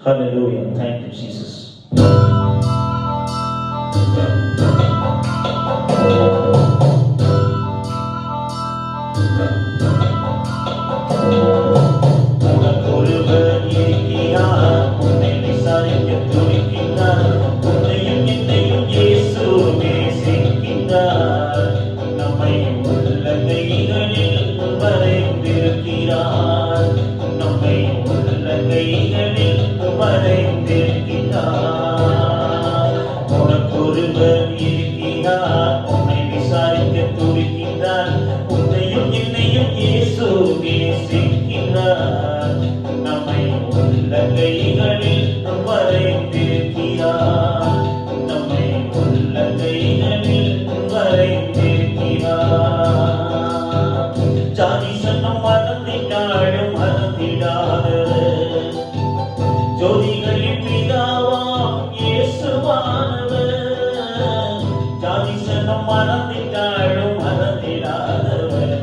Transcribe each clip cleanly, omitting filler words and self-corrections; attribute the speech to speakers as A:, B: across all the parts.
A: Hallelujah. Thank you, Jesus. உனக்கொருவர் இருக்கிறார், உன்னை விசாரிக்க துடிக்கின்றார், உன்னையும் என்னையும் இயேசு நேசிக்கின்றார். நம்மை உள்ள கைகளில் வரைந்திருக்கிறார், நம்மை உள்ள கைகளில் வரைந்திருக்கிறார். உனக்கொருவர் இருக்கிறார், உன்னை விசாரிக்க துடிக்கின்றார், உன்னையும் என்னையும் இயேசு நேசிக்கின்றார். நம்மை உள்ள கைகளில் வரைந்திருக்கிறார், நம்மை உள்ள கைகளில் வரைந்திருக்கிறார். ஜாதி சன்னம் மறந்திட்டாலும் மறந்திடாதவர், ஜோதிகளின் பிதாவாம் இயேசுவானவர். ஜாதி சன்னம் மறந்திட்டாலும் மறந்திடாதவர்,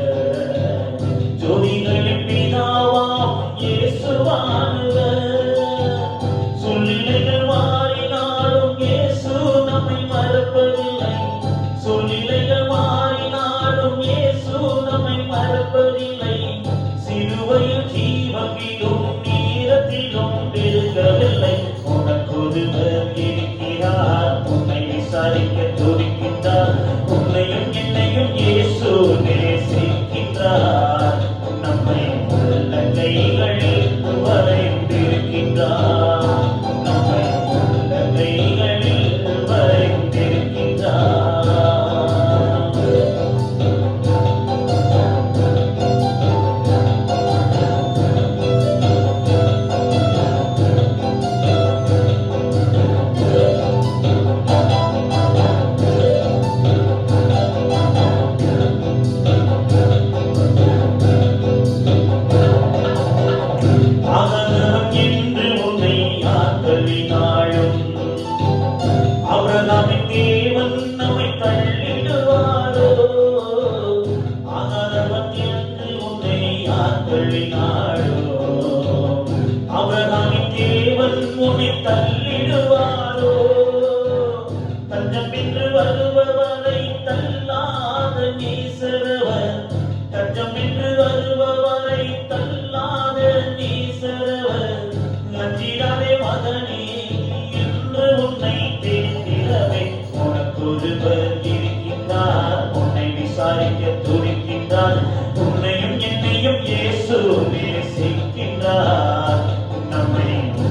A: ஜோதிகளின் பிதாவாம் இயேசுவானவர். சூழ்நிலைகள் மாறினாலும் இயேசு நம்மை மறப்பதில்லை, சூழ்நிலைகள் மாறினாலும் இயேசு நம்மை மறப்பதில்லை. சிலுவையில் ஜீவத்திலும் நீரத்திலும் பெருகவில்லை. உனக்கொருவர் இருக்கிறார், உன்னை விசாரிக்க துடிக்கின்றார், உன்னையும் என்னையும் இயேசு நேசிக்கின்றார். நம்மை உள்ள கைகளில் வரைந்திருக்கின்றார், நம்மை உள்ள கைகளில் வரைந்திருக்கின்றார். ஆகாதவன் என்று உன்னை யார் தள்ளினாலும், ஆபிரகாமின் தேவன் நம்மை தள்ளிடுவாரோ? ஆகாதவன் என்று உன்னை யார் தள்ளினாலோ, ஆபிரகாமின் தேவன் உன்னை தள்ளிடுவாரோ? தஞ்சம் என்று வருபவரை